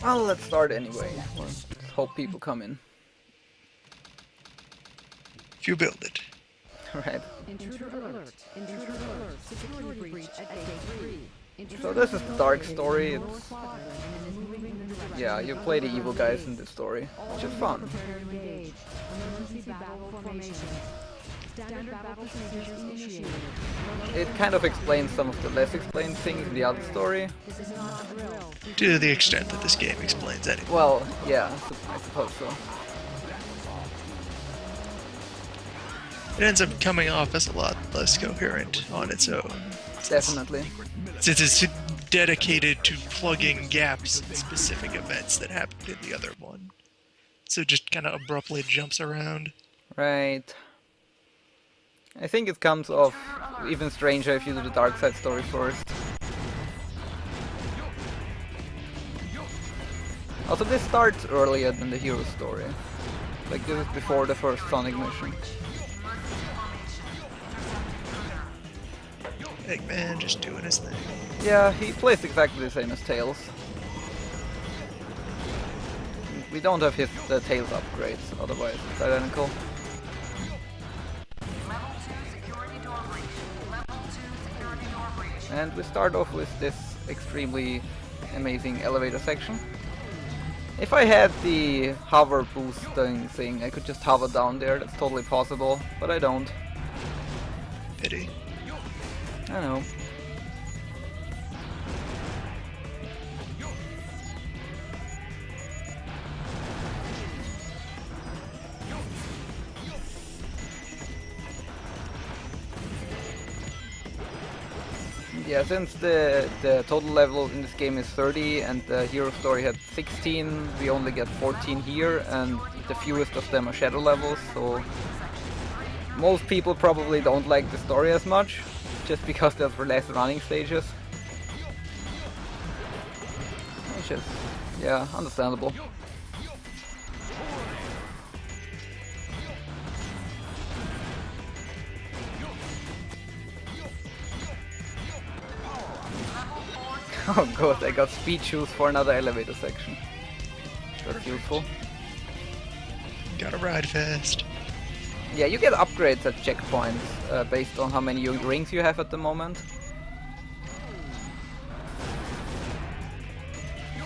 Well, let's start anyway. Let's hope people come in. If you build it. Right. Intruder alert. Intruder alert. Security breach at gate 3. So this is the dark story. It's... Yeah, you play the evil guys in this story, which is fun. It kind of explains some of the less explained things in the other story. To the extent that this game explains anything. Well, yeah, I suppose so. It ends up coming off as a lot less coherent on its own. Definitely. Since it's dedicated to plugging gaps in specific events that happened in the other one. So it just kind of abruptly jumps around. Right. I think it comes off even stranger if you do the dark side story first. Also, this starts earlier than the hero story. Like, this is before the first Sonic mission. Eggman just doing his thing. Yeah, he plays exactly the same as Tails. We don't have his Tails upgrades, otherwise it's identical. And we start off with this extremely amazing elevator section. If I had the hover boosting thing, I could just hover down there, that's totally possible, but I don't. Pity. I know. Yeah, since the total level in this game is 30 and the hero story had 16, we only get 14 here, and the fewest of them are shadow levels, so most people probably don't like the story as much, just because there's less running stages. Which is, yeah, understandable. Oh good, I got speed shoes for another elevator section. That's useful. Gotta ride fast. Yeah, you get upgrades at checkpoints based on how many rings you have at the moment.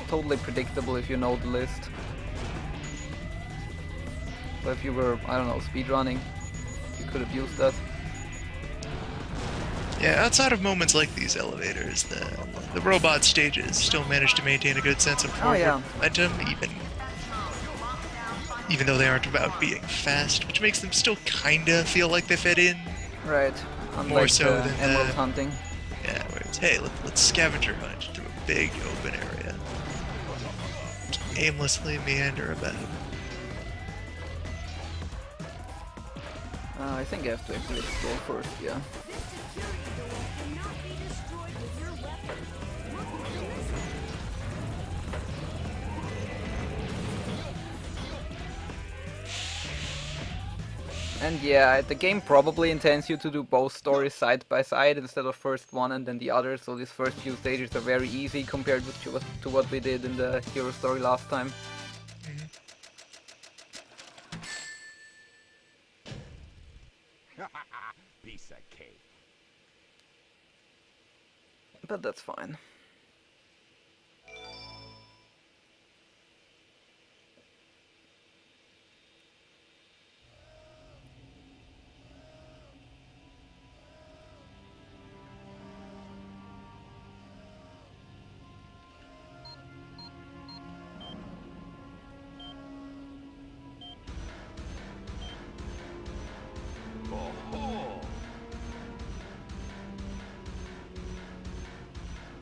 Totally predictable if you know the list. So if you were, I don't know, speedrunning, you could have used that. Yeah, outside of moments like these elevators, the robot stages still manage to maintain a good sense of forward momentum, even though they aren't about being fast, which makes them still kinda feel like they fit in. Right. Unlike More so than emerald hunting. Yeah, where it's, hey, let's scavenger hunt through a big open area. Just aimlessly meander about. I think I have to actually explore first, yeah. And yeah, the game probably intends you to do both stories side by side instead of first one and then the other, so these first few stages are very easy compared to what we did in the hero story last time. Piece of cake. But that's fine.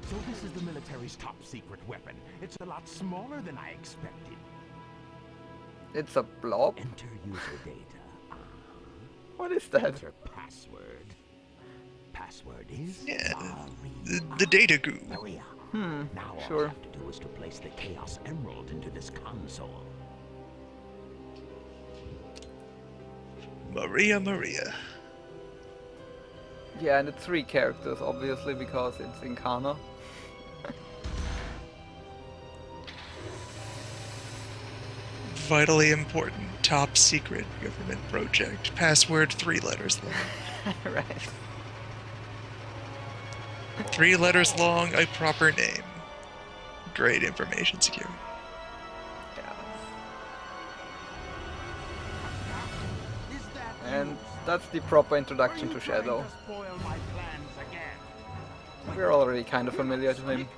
So this is the military's top secret weapon. It's a lot smaller than I expected. It's a blob? Enter user data. What is that? Enter password. Password is Yeah, Maria. the data goo. Maria. Now all sure. I have to do is to place the Chaos Emerald into this console. Maria. Yeah, and it's 3 characters, obviously, because it's in Kana. vitally important, top secret government project. Password 3 letters long. Right. 3 letters long, a proper name. Great information security. Yeah. And that's the proper introduction to Shadow. We're already kind of familiar to him.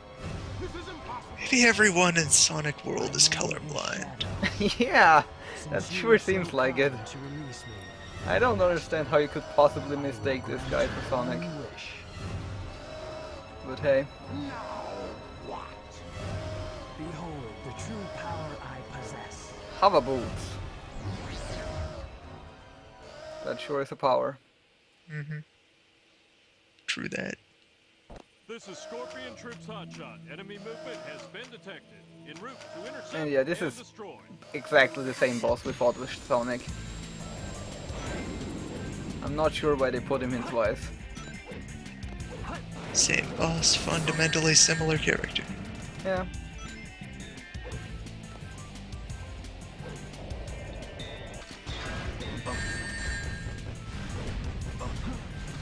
Maybe everyone in Sonic World is colorblind. Yeah, that sure seems like it. I don't understand how you could possibly mistake this guy for Sonic. But hey. Behold the true power I possess. Hover boots. That sure is a power. Mm-hmm. True that. This is Scorpion Troops Hotshot. Enemy movement has been detected. En route to intercept And yeah, this and is destroy. exactly the same boss we fought with Sonic. I'm not sure why they put him in twice. Same boss, fundamentally similar character. Yeah.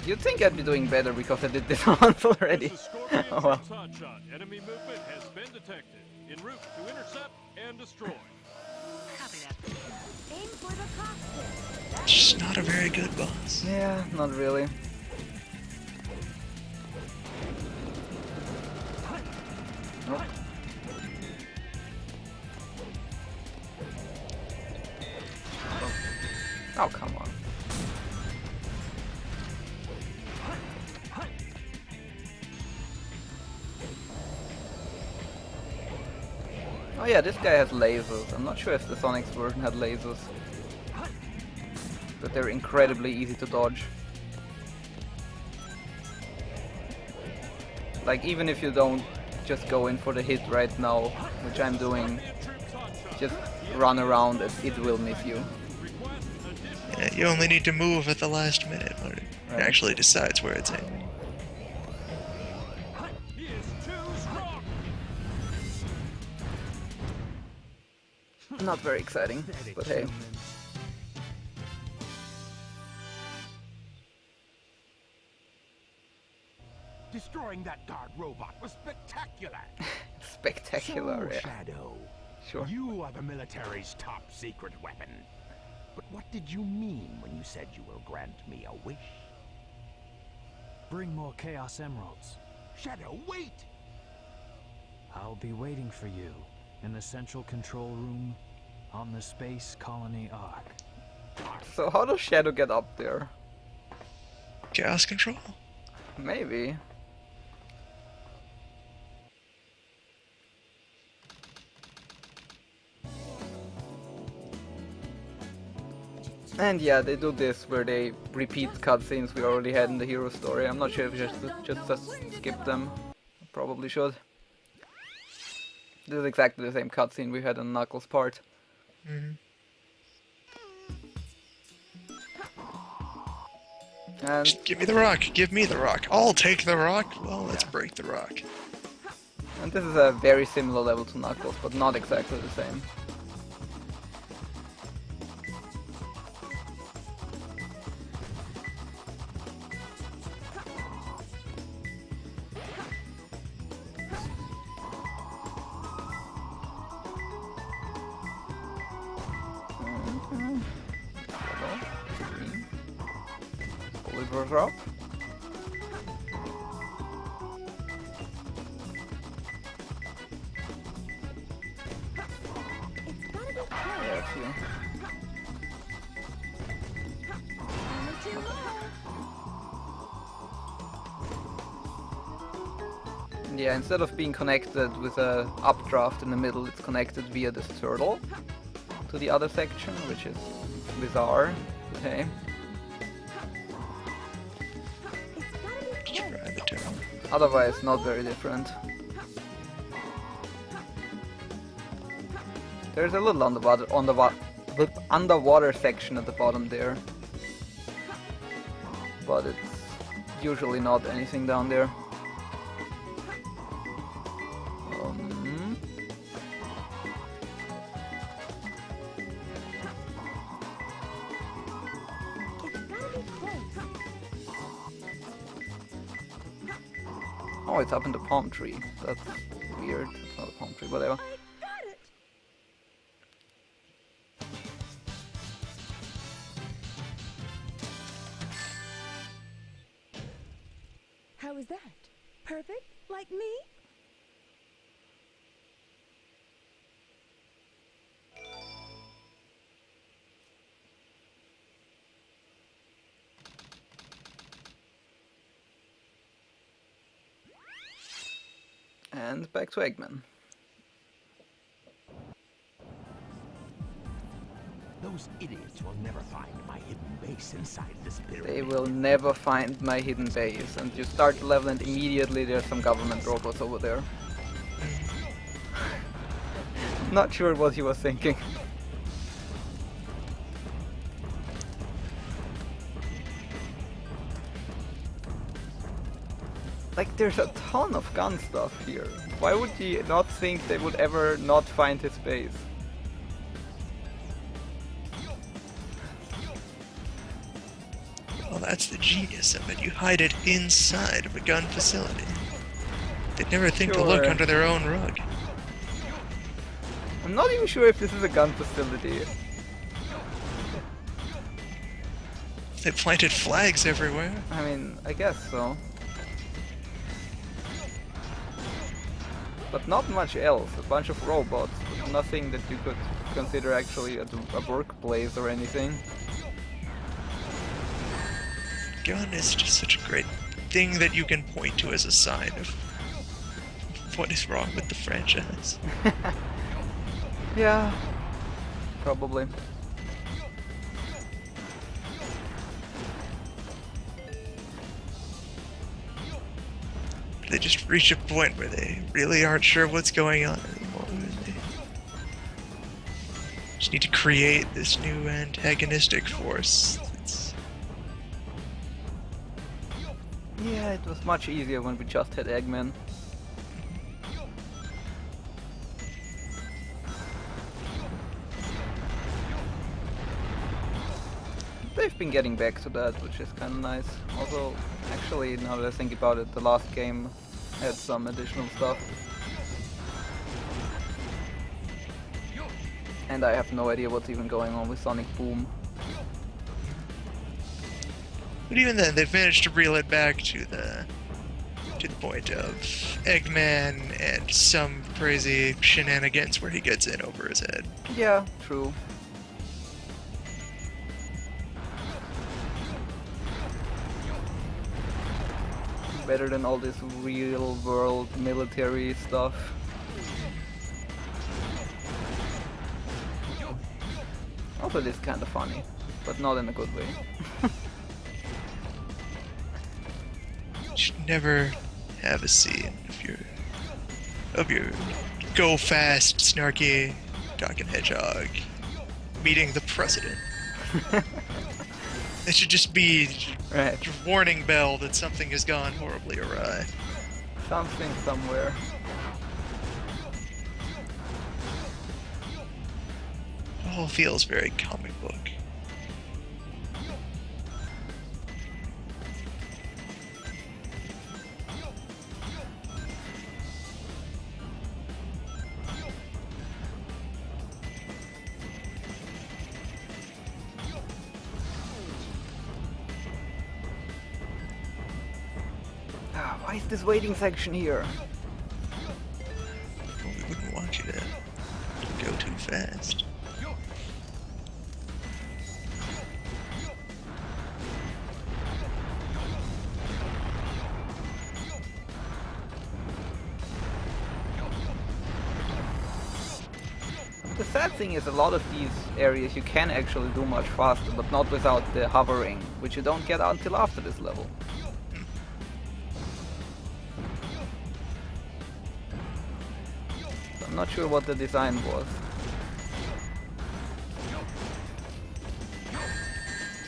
You'd think I'd be doing better because I did this once already. This is Scorpion Oh well. Troops Hotshot. Enemy movement has been detected. En route to intercept and destroy. Aim for the cockpit. Just not a very good boss. Yeah, not really. Nope. Oh, come on. Oh yeah, this guy has lasers. I'm not sure if the Sonic's version had lasers. But they're incredibly easy to dodge. Like, even if you don't just go in for the hit right now, which I'm doing, just run around and it will miss you. Yeah, you only need to move at the last minute when it Right. actually decides where it's aiming. He is too strong. Not very exciting, but hey. Destroying that guard robot was spectacular. Spectacular, So, yeah. Shadow, Sure. you are the military's top secret weapon. But what did you mean when you said you will grant me a wish? Bring more Chaos Emeralds. Shadow, wait! I'll be waiting for you in the central control room on the Space Colony Ark. So how does Shadow get up there? Chaos control? Maybe. And yeah, they do this where they repeat cutscenes we already had in the hero story. I'm not sure if we just skip them. Probably should. This is exactly the same cutscene we had in Knuckles' part. Mm-hmm. And Just give me the rock, give me the rock. I'll take the rock. Well, let's break the rock. this is a very similar level to Knuckles, but not exactly the same. Oliver drop. It's gotta be close. Yeah, it's you. Only too low. Yeah, instead of being connected with a updraft in the middle, it's connected via this turtle to the other section, which is bizarre. Okay. It's gotta be close. Try the turn. Otherwise, not very different. There's a little underwater section at the bottom there, but it's usually not anything down there. Oh, it's up in the palm tree. That's weird. It's not a palm tree, whatever. I got it! How is that? Perfect? Like me? And back to Eggman. Those idiots will never find my hidden base inside this pyramid. They will never find my hidden base. And you start the level and immediately there's some government robots over there. Not sure what he was thinking. Like, there's a ton of gun stuff here. Why would he not think they would ever not find his base? Well, that's the genius of it. You hide it inside of a gun facility. They'd never think to look Sure. under their own rug. I'm not even sure if this is a gun facility. They planted flags everywhere. I mean, I guess so. But not much else. A bunch of robots, but nothing that you could consider actually a workplace or anything. Gun is just such a great thing that you can point to as a sign of what is wrong with the franchise. Yeah, probably. They just reach a point where they really aren't sure what's going on anymore. They just need to create this new antagonistic force. Yeah, it was much easier when we just had Eggman. They've been getting back to that, which is kind of nice. Also, actually, now that I think about it, the last game had some additional stuff. And I have no idea what's even going on with Sonic Boom. But even then, they've managed to reel it back to the point of Eggman and some crazy shenanigans where he gets in over his head. Yeah, true. Better than all this real world military stuff. Also, it is kind of funny, but not in a good way. You should never have a scene of your go fast, snarky Doc and Hedgehog meeting the president. It should just be Right. a warning bell that something has gone horribly awry. Something somewhere. It all feels very comic book. Ah, why is this waiting section here? Well, we wouldn't want you to go too fast. The sad thing is a lot of these areas you can actually do much faster, but not without the hovering, which you don't get until after this level. So I'm not sure what the design was.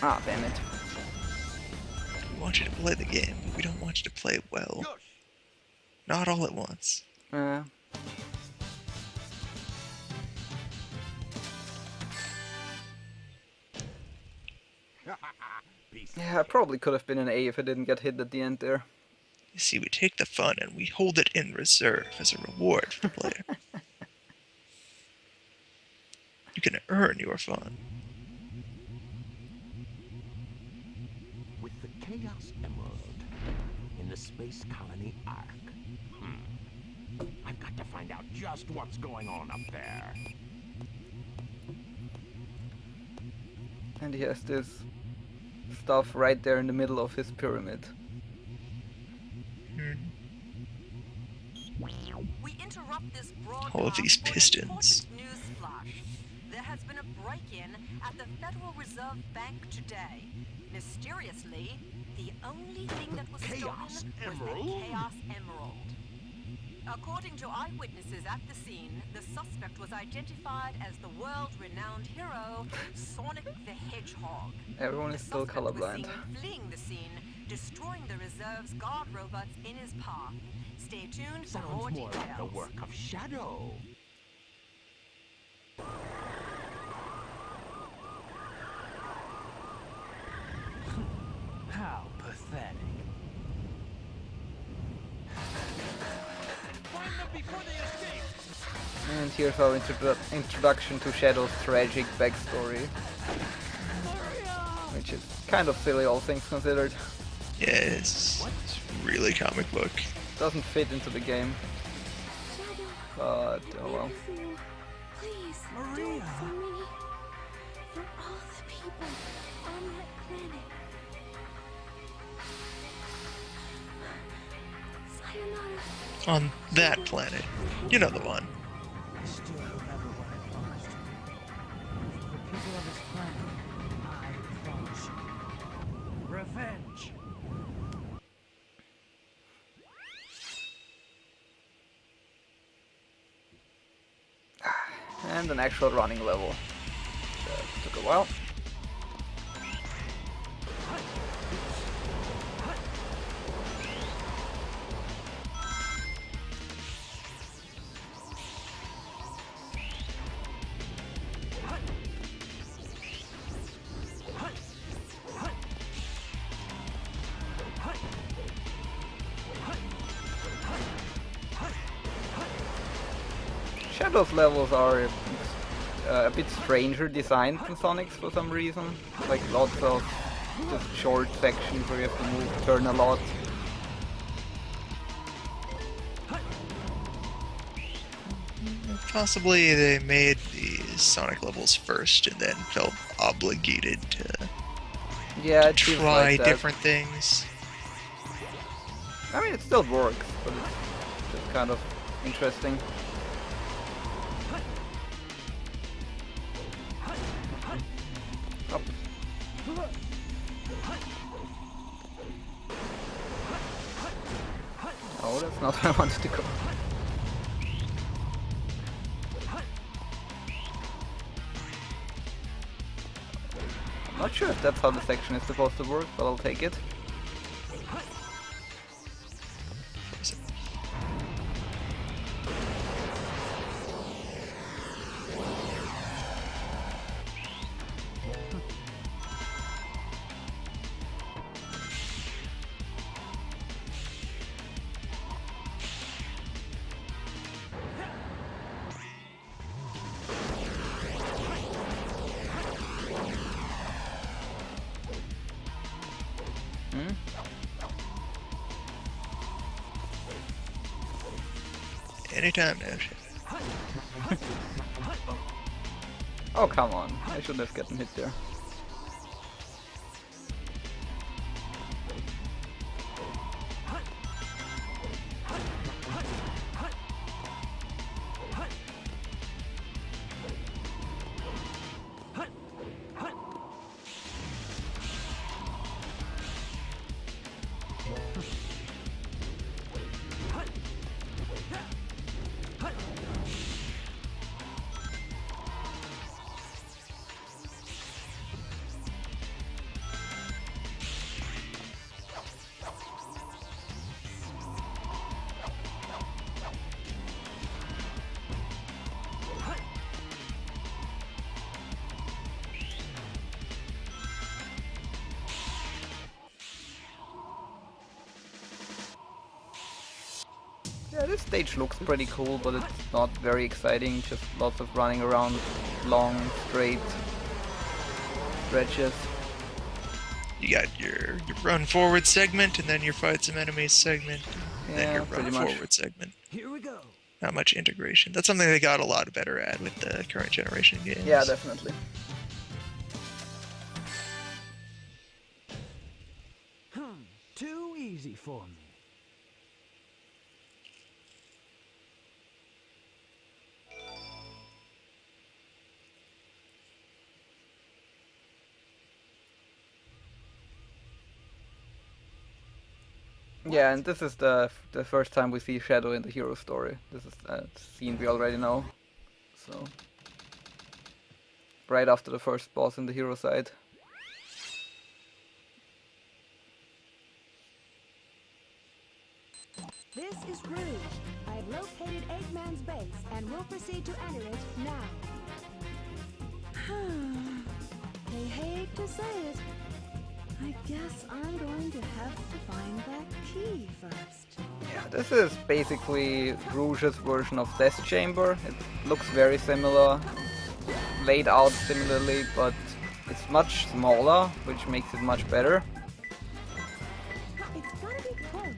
Ah, damn it. We want you to play the game, but we don't want you to play it well. Not all at once. Piece of Yeah, I probably could have been an A if I didn't get hit at the end there. You see, we take the fun and we hold it in reserve as a reward for the player. You can earn your fun. With the Chaos Emerald in the Space Colony Ark. I've got to find out just what's going on up there. And he has this stuff right there in the middle of his pyramid. We interrupt this broadcast All of these for an pistons. important news flash. There has been a break-in at the Federal Reserve Bank today. Mysteriously, the only thing that was Chaos stolen was Emerald? the Chaos Emerald. According to eyewitnesses at the scene, the suspect was identified as the world-renowned hero, Sonic the Hedgehog. Everyone The is still suspect was colorblind. seen fleeing the scene, destroying the reserve's guard robots in his path. Stay tuned for Sounds more more details. like the work of Shadow. How pathetic. Find them before they escape! And here's our introduction to Shadow's tragic backstory. Which is kind of silly, all things considered. Yeah, it's really comic book. Doesn't fit into the game. But, oh well. Please, do it for me. For all the people on that planet. Sayonara. On that planet. You know the one. I still remember what I promised you. For the people of this planet, I promise you. Revenge! And an actual running level. That took a while. Shadow's levels are a bit stranger designed than Sonic's for some reason. Like lots of just short sections where you have to move, turn a lot. Possibly they made the Sonic levels first and then felt obligated to Yeah, it feels try like that. different things. I mean, it still works, but it's just kind of interesting. Up. Oh, that's not where I wanted to go. I'm not sure if that's how the section is supposed to work, but I'll take it. Anytime now. Oh, come on. I shouldn't have gotten hit there. Yeah, this stage looks pretty cool, but it's not very exciting. Just lots of running around long, straight stretches. You got your run forward segment, and then your fight some enemies segment, and then Yeah, your pretty run much. forward segment. Here we go. Not much integration. That's something they got a lot better at with the current generation games. Yeah, definitely. Too easy for me. Yeah, and this is the first time we see Shadow in the hero story. This is a scene we already know. So right after the first boss in the hero side. This is Rouge. I've located Eggman's base and will proceed to enter it now. I hate to say it. I guess I'm going to have to find that key first. Yeah, this is basically Rouge's version of Death Chamber. It looks very similar, laid out similarly, but it's much smaller, which makes it much better. It's gotta be close.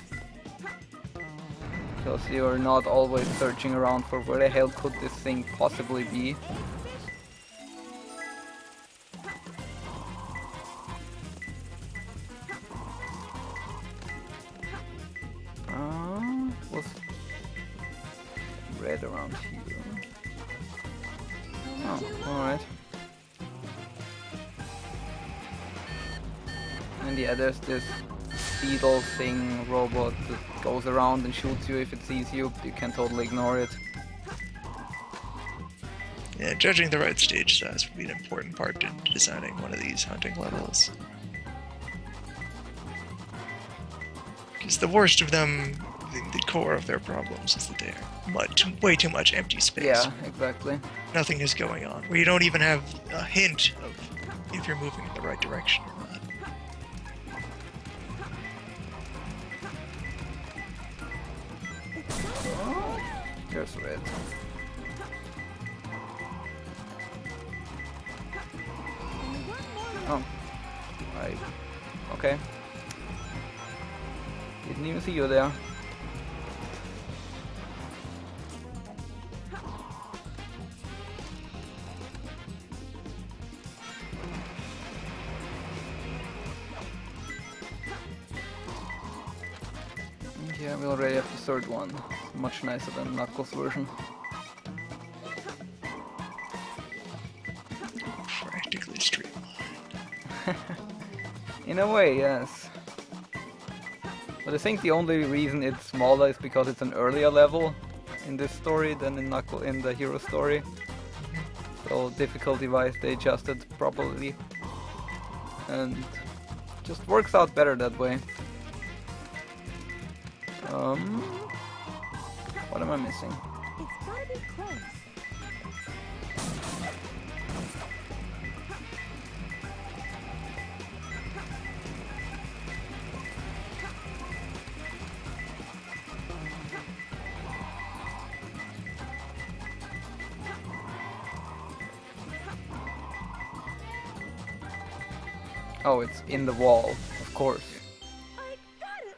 Because you're not always searching around for where the hell could this thing possibly be. Was red around here. Oh, alright. And yeah, there's this beetle thing robot that goes around and shoots you if it sees you. You can totally ignore it. Yeah, judging the right stage size would be an important part in designing one of these hunting levels. Because the worst of them, the core of their problems is that they're way too much empty space. Yeah, exactly. Nothing is going on. Where you don't even have a hint of if you're moving in the right direction or not. There's red. Oh. Right. Okay. Didn't even see you there. Yeah, we already have the third one. Much nicer than Knuckles' version. Practically streamlined. In a way, yes. But I think the only reason it's smaller is because it's an earlier level in this story than in the hero story. So difficulty-wise they adjusted properly. And just works out better that way. What am I missing? It's gotta be close. Oh, it's in the wall, of course. I got it!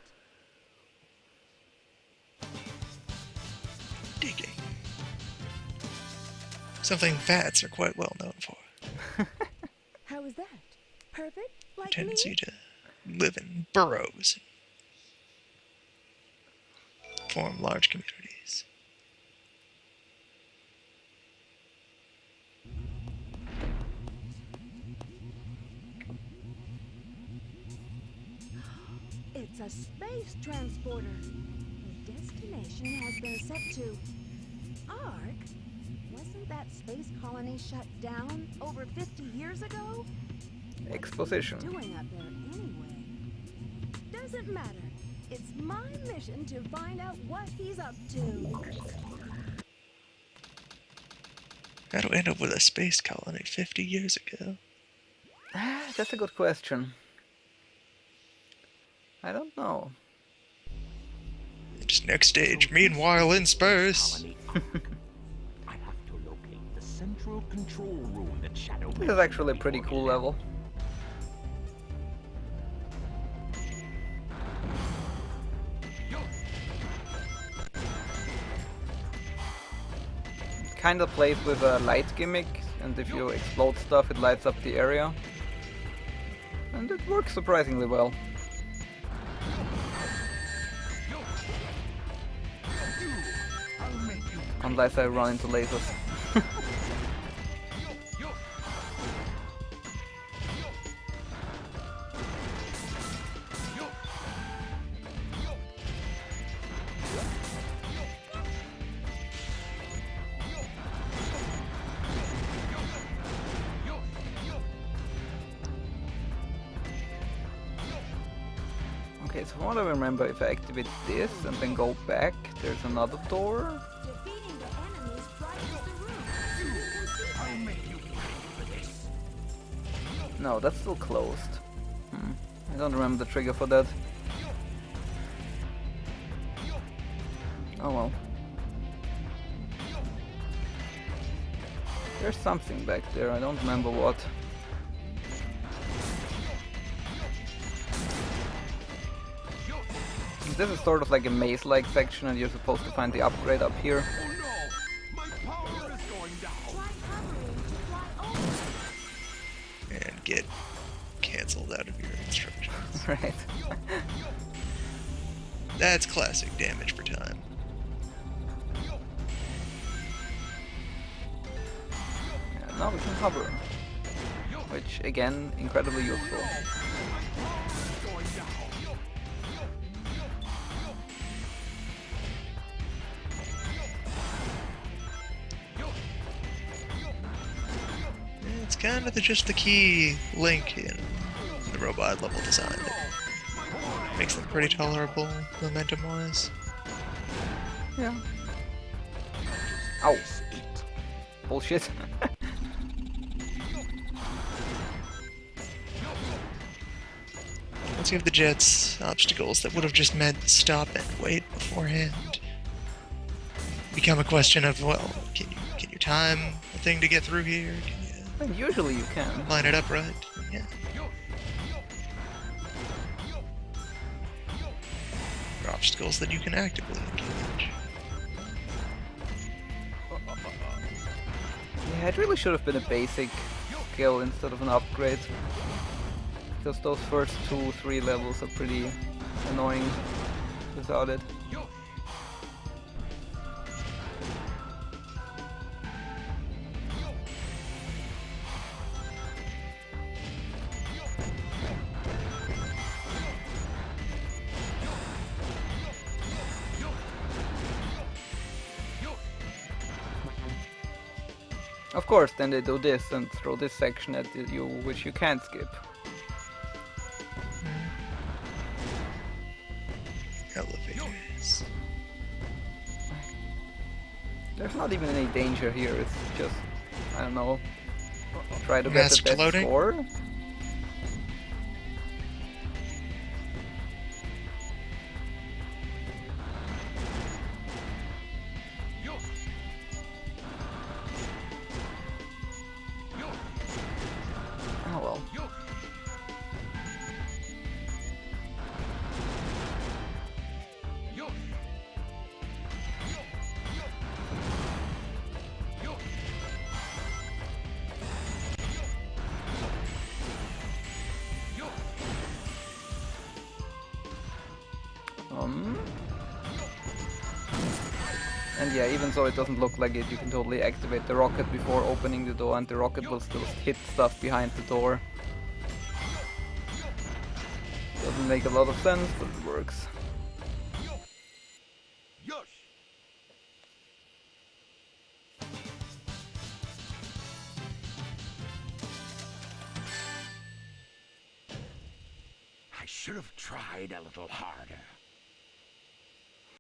Digging. Something bats are quite well known for. How is that? Perfect? Like Tendency me? to live in burrows. Form large communities. It's a space transporter. The destination has been set to Ark. Wasn't that space colony shut down over 50 years ago? Exposition. Doing up there anyway? Doesn't matter. It's my mission to find out what he's up to. How to end up with a space colony 50 years ago? That's a good question. I don't know. Just next stage. Meanwhile, in space. I have to locate the central control room that Shadow. This is actually a pretty cool level. Kind of plays with a light gimmick, and if you explode stuff, it lights up the area. And it works surprisingly well. Unless I run into lasers. Okay, so from what I remember, if I activate this and then go back, there's another door. Defeating the enemies brightens the room, so you can see I'll them. make you pay for this. No, that's still closed. I don't remember the trigger for that. Oh well. There's something back there, I don't remember what. This is sort of like a maze-like section, and you're supposed to find the upgrade up here. Oh no! My power is going down. Try hovering to fly over. And get cancelled out of your instructions. Right. That's classic damage for time. Yeah, now we can hover. Which, again, incredibly useful. Going down. It's kind of just the key link in the robot level design that makes them pretty tolerable momentum-wise. Yeah. Ow. Bullshit. Once you have the jets, obstacles that would have just meant stop and wait beforehand become a question of, well, can you time a thing to get through here? Can you And usually you can. line it up right? Yeah. There are obstacles that you can actively engage. Yeah, it really should have been a basic skill instead of an upgrade. Because those first 2-3 levels are pretty annoying without it. Of course, then they do this and throw this section at you, which you can't skip. Elevators. There's not even any danger here, it's just, I don't know, try to get the Masked best loading? score. Oh well. And yeah, even though it doesn't look like it, you can totally activate the rocket before opening the door, and the rocket will still hit stuff behind the door. Doesn't make a lot of sense, but it works. I should have tried a little harder.